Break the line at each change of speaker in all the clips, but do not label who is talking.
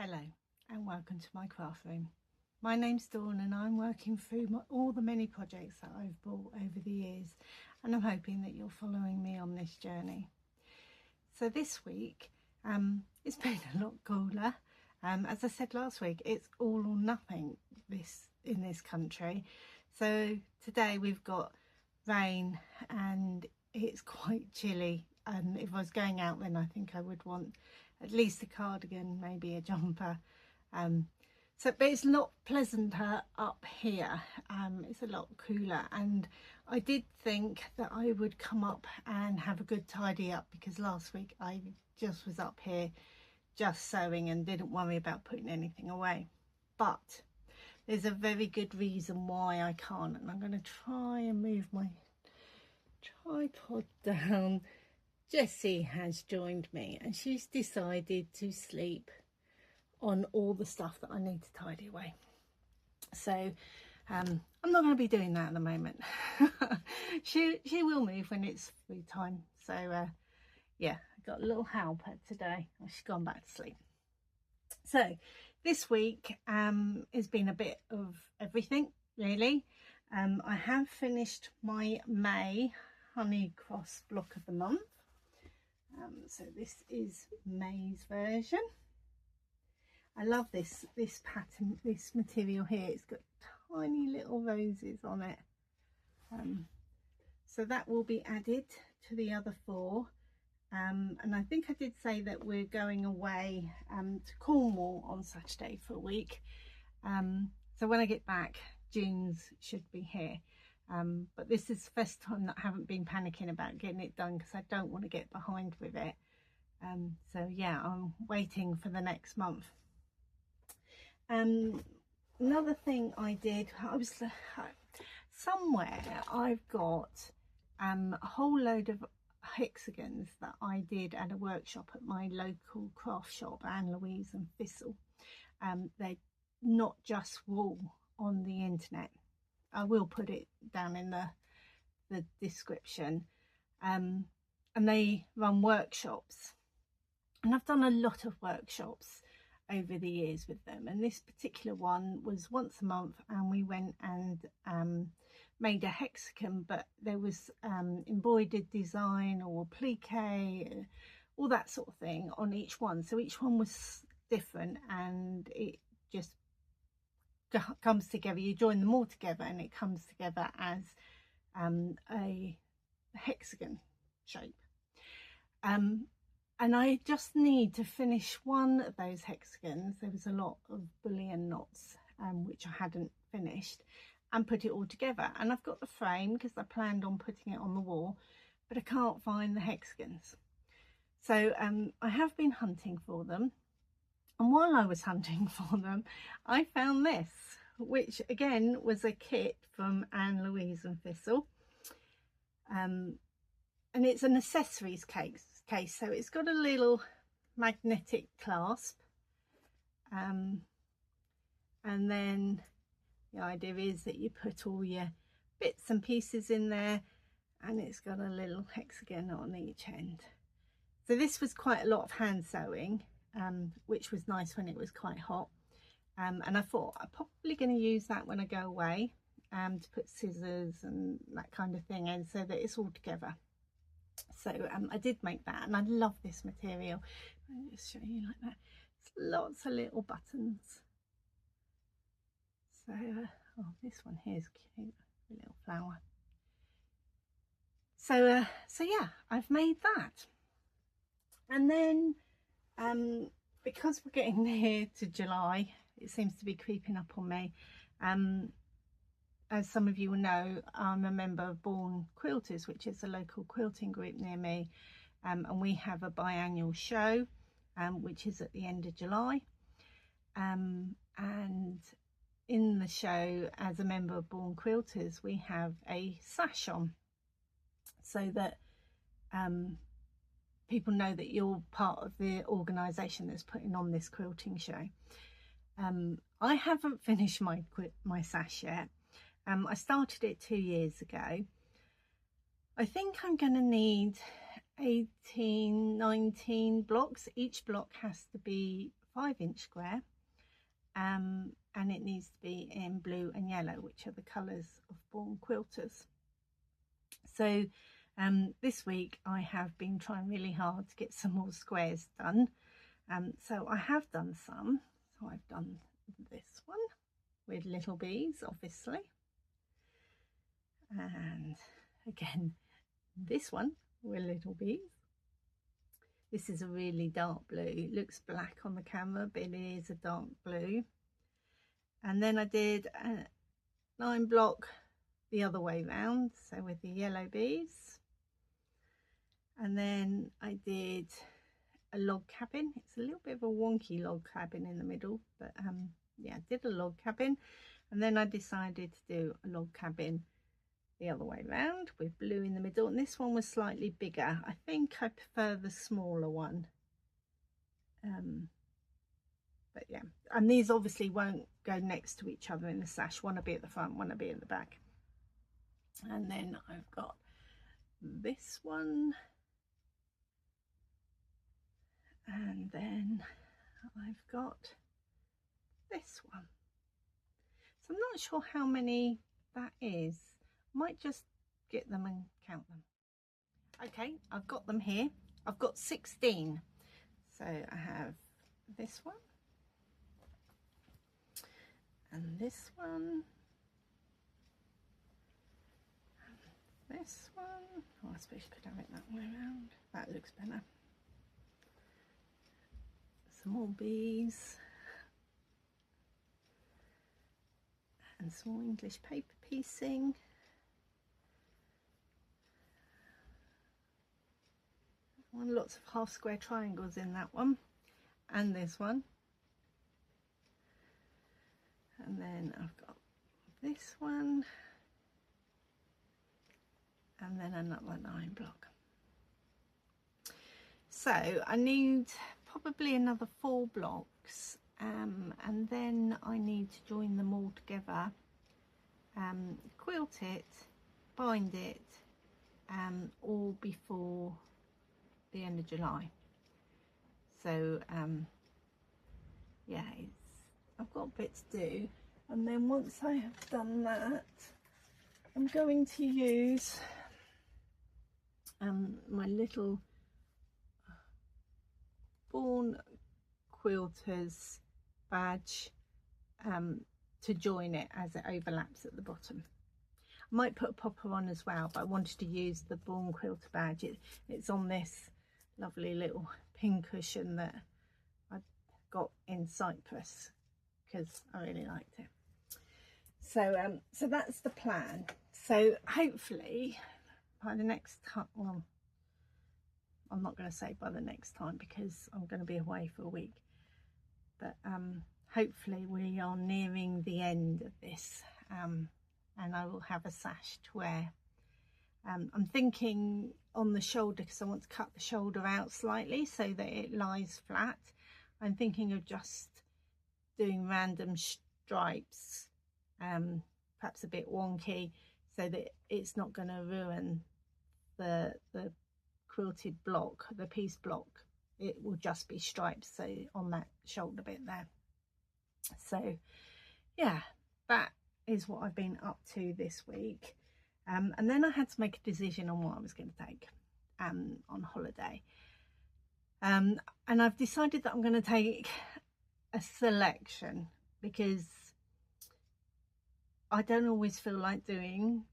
Hello and welcome to my craft room. My name's Dawn and I'm working through all the many projects that I've bought over the years, and I'm hoping that you're following me on this journey. So this week it's been a lot cooler. As I said last week, it's all or nothing in this country. So today we've got rain and it's quite chilly. If I was going out, then I think I would want at least a cardigan, maybe a jumper. But it's a lot pleasanter up here. It's a lot cooler, and I did think that I would come up and have a good tidy up, because last week I just was up here just sewing and didn't worry about putting anything away. But there's a very good reason why I can't, and I'm going to try and move my tripod down. Jessie has joined me and she's decided to sleep on all the stuff that I need to tidy away. So I'm not going to be doing that at the moment. she will move when it's free time. So yeah, I got a little helper today. She's gone back to sleep. So this week has been a bit of everything, really. I have finished my May honey cross block of the month. So this is May's version. I love this pattern, this material here. It's got tiny little roses on it. So that will be added to the other four. And I think I did say that we're going away to Cornwall on Saturday for a week. So when I get back, June's should be here. But this is the first time that I haven't been panicking about getting it done, because I don't want to get behind with it. So yeah, I'm waiting for the next month. Another thing I did, somewhere I've got a whole load of hexagons that I did at a workshop at my local craft shop, Anne Louise and Thistle. They're not just wool on the internet. I will put it down in the description. And they run workshops, and I've done a lot of workshops over the years with them, and this particular one was once a month, and we went and made a hexagon, but there was embroidered design or plique, all that sort of thing on each one. So each one was different, and it just comes together. You join them all together and it comes together as a hexagon shape. And I just need to finish one of those hexagons. There was a lot of bullion knots which I hadn't finished, and put it all together. And I've got the frame because I planned on putting it on the wall, but I can't find the hexagons. So I have been hunting for them. And while I was hunting for them, I found this, which again was a kit from Anne Louise and Thistle. And it's an accessories case. So it's got a little magnetic clasp. And then the idea is that you put all your bits and pieces in there, and it's got a little hexagon on each end. So this was quite a lot of hand sewing. Which was nice when it was quite hot, and I thought I'm probably going to use that when I go away, to put scissors and that kind of thing in, so that it's all together. So I did make that, and I love this material. I'll just show you like that. It's lots of little buttons. So oh, this one here is cute, a little flower. So yeah, I've made that. And then because we're getting near to July, it seems to be creeping up on me. As some of you will know, I'm a member of Born Quilters, which is a local quilting group near me, and we have a biannual show, which is at the end of July. And in the show, as a member of Born Quilters, we have a sash on, so that people know that you're part of the organisation that's putting on this quilting show. I haven't finished my sash yet. I started it 2 years ago. I think I'm going to need 18, 19 blocks. Each block has to be 5-inch square, and it needs to be in blue and yellow, which are the colours of Born Quilters. So this week I have been trying really hard to get some more squares done. So I have done some. So I've done this one with little bees, obviously, and again this one with little bees. This is a really dark blue. It looks black on the camera, but it is a dark blue. And then I did a 9 block the other way round, so with the yellow bees. And then I did a log cabin. It's a little bit of a wonky log cabin in the middle, but yeah, I did a log cabin. And then I decided to do a log cabin the other way round with blue in the middle, and this one was slightly bigger. I think I prefer the smaller one, but yeah, and these obviously won't go next to each other in the sash. One will be at the front, one will be at the back. And then I've got this one, and then I've got this one. So I'm not sure how many that is. Might just get them and count them. Okay, I've got them here. I've got 16. So I have this one and this one and this one. Oh, I suppose you could have it that way around. That looks better. Some more bees and some more English paper piecing. Lots of half square triangles in that one, and this one. And then I've got this one, and then another 9 block. So I need probably another 4 blocks, and then I need to join them all together, quilt it, bind it, all before the end of July. So yeah, I've got a bit to do, and then once I have done that, I'm going to use my little Born Quilters badge to join it as it overlaps at the bottom. I might put a popper on as well, but I wanted to use the Born Quilter badge. It's on this lovely little pin cushion that I got in Cyprus because I really liked it. So so that's the plan. So hopefully by the next time, well, I'm not going to say by the next time because I'm going to be away for a week, but hopefully we are nearing the end of this, and I will have a sash to wear. I'm thinking on the shoulder, because I want to cut the shoulder out slightly so that it lies flat. I'm thinking of just doing random stripes, perhaps a bit wonky, so that it's not going to ruin the quilted block, the piece block. It will just be stripes, so on that shoulder bit there. So yeah, that is what I've been up to this week. And then I had to make a decision on what I was going to take on holiday. And I've decided that I'm going to take a selection, because I don't always feel like doing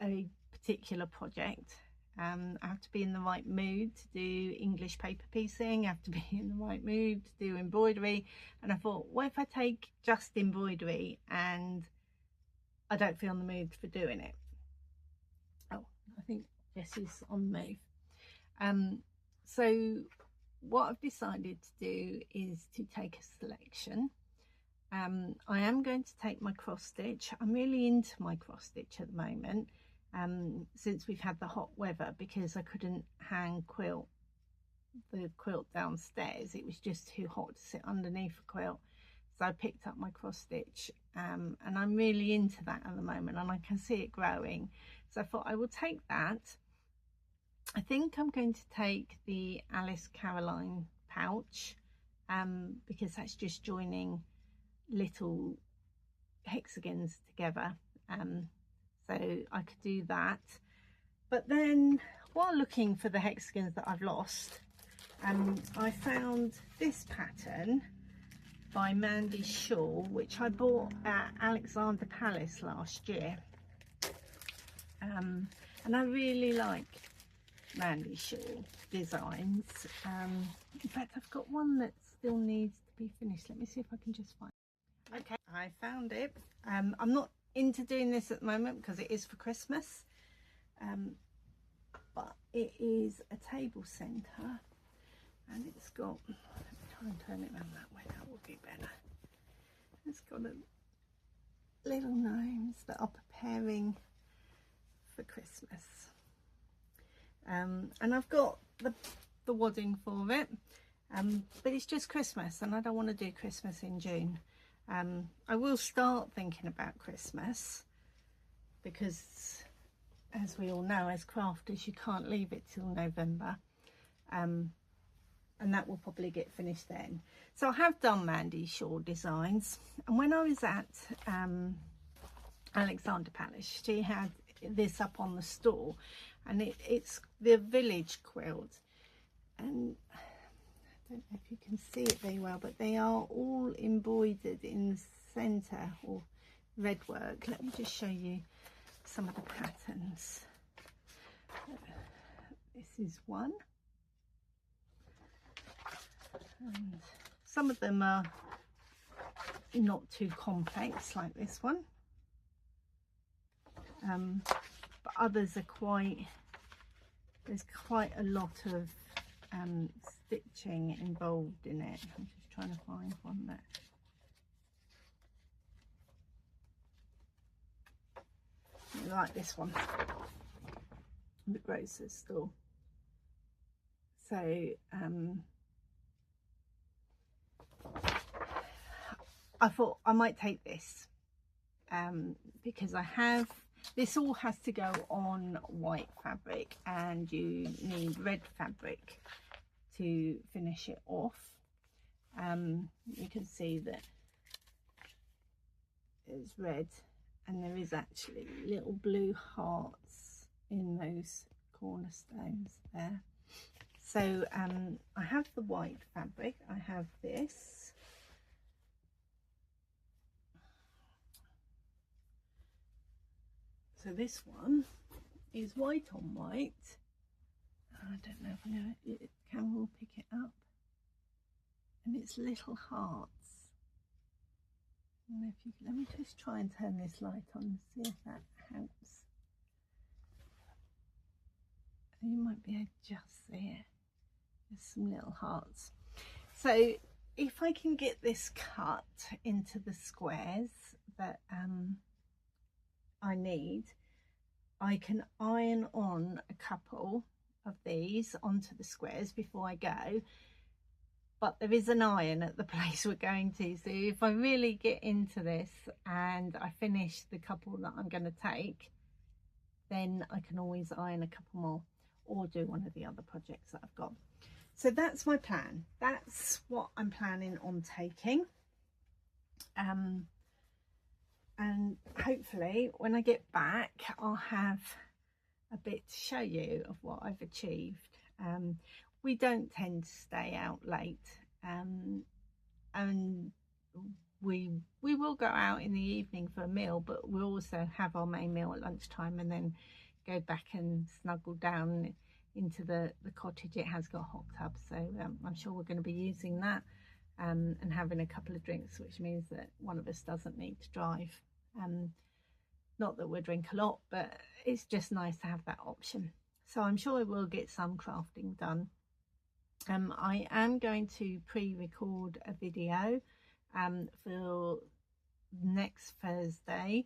a particular project. I have to be in the right mood to do English paper piecing. I have to be in the right mood to do embroidery. And I thought, what if I take just embroidery and I don't feel in the mood for doing it? Oh, I think Jessie's on the move. So what I've decided to do is to take a selection. I am going to take my cross stitch. I'm really into my cross stitch at the moment, since we've had the hot weather, because I couldn't hang the quilt downstairs. It was just too hot to sit underneath a quilt. So I picked up my cross stitch, and I'm really into that at the moment, and I can see it growing. So I thought I will take that. I think I'm going to take the Alice Caroline pouch, because that's just joining little hexagons together. So I could do that. But then while looking for the hexagons that I've lost, I found this pattern by Mandy Shaw, which I bought at Alexander Palace last year. And I really like Mandy Shaw designs. In fact, I've got one that still needs to be finished. Let me see if I can just find it. Okay, I found it. I'm not into doing this at the moment because it is for Christmas, but it is a table centre, and it's got, let me try and turn it around that way, that would be better. It's got little gnomes that are preparing for Christmas, and I've got the wadding for it, but it's just Christmas and I don't want to do Christmas in June. I will start thinking about Christmas because, as we all know, as crafters, you can't leave it till November, and that will probably get finished then. So I have done Mandy Shaw designs, and when I was at Alexander Palace, she had this up on the store, and it's the village quilt, and I don't know if you can see it very well, but they are all embroidered in the centre, or red work. Let me just show you some of the patterns. This is one, and some of them are not too complex like this one, but others are quite, there's quite a lot of stitching involved in it. I'm just trying to find one that, I like this one, the Grocer's Store. So I thought I might take this because I have, this all has to go on white fabric, and you need red fabric to finish it off. You can see that it's red, and there is actually little blue hearts in those cornerstones there. So I have the white fabric, I have this. So this one is white on white. I don't know if the camera will pick it up, and it's little hearts. And if you, let me just try and turn this light on and see if that helps. You might be able to just see it. There's some little hearts. So if I can get this cut into the squares that I need, I can iron on a couple of these onto the squares before I go. But there is an iron at the place we're going to, so if I really get into this and I finish the couple that I'm going to take, then I can always iron a couple more or do one of the other projects that I've got. So that's my plan. That's what I'm planning on taking. And hopefully when I get back, I'll have a bit to show you of what I've achieved. We don't tend to stay out late, and we will go out in the evening for a meal, but we'll also have our main meal at lunchtime and then go back and snuggle down into the cottage. It has got a hot tub, so I'm sure we're going to be using that, and having a couple of drinks, which means that one of us doesn't need to drive. Not that we'll drink a lot, but it's just nice to have that option. So I'm sure we'll get some crafting done. I am going to pre-record a video for next Thursday,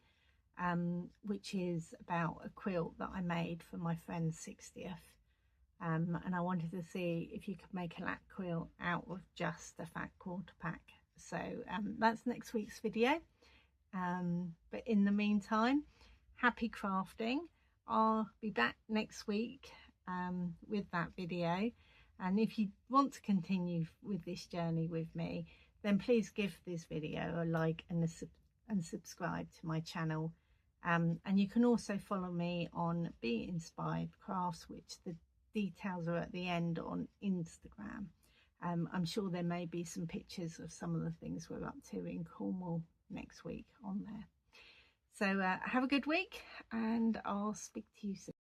which is about a quilt that I made for my friend's 60th. And I wanted to see if you could make a lap quilt out of just a fat quarter pack. So that's next week's video. But in the meantime, happy crafting. I'll be back next week with that video. And if you want to continue with this journey with me, then please give this video a like and subscribe to my channel. And you can also follow me on Be Inspired Crafts, which the details are at the end on Instagram. I'm sure there may be some pictures of some of the things we're up to in Cornwall next week on there. So have a good week, and I'll speak to you soon.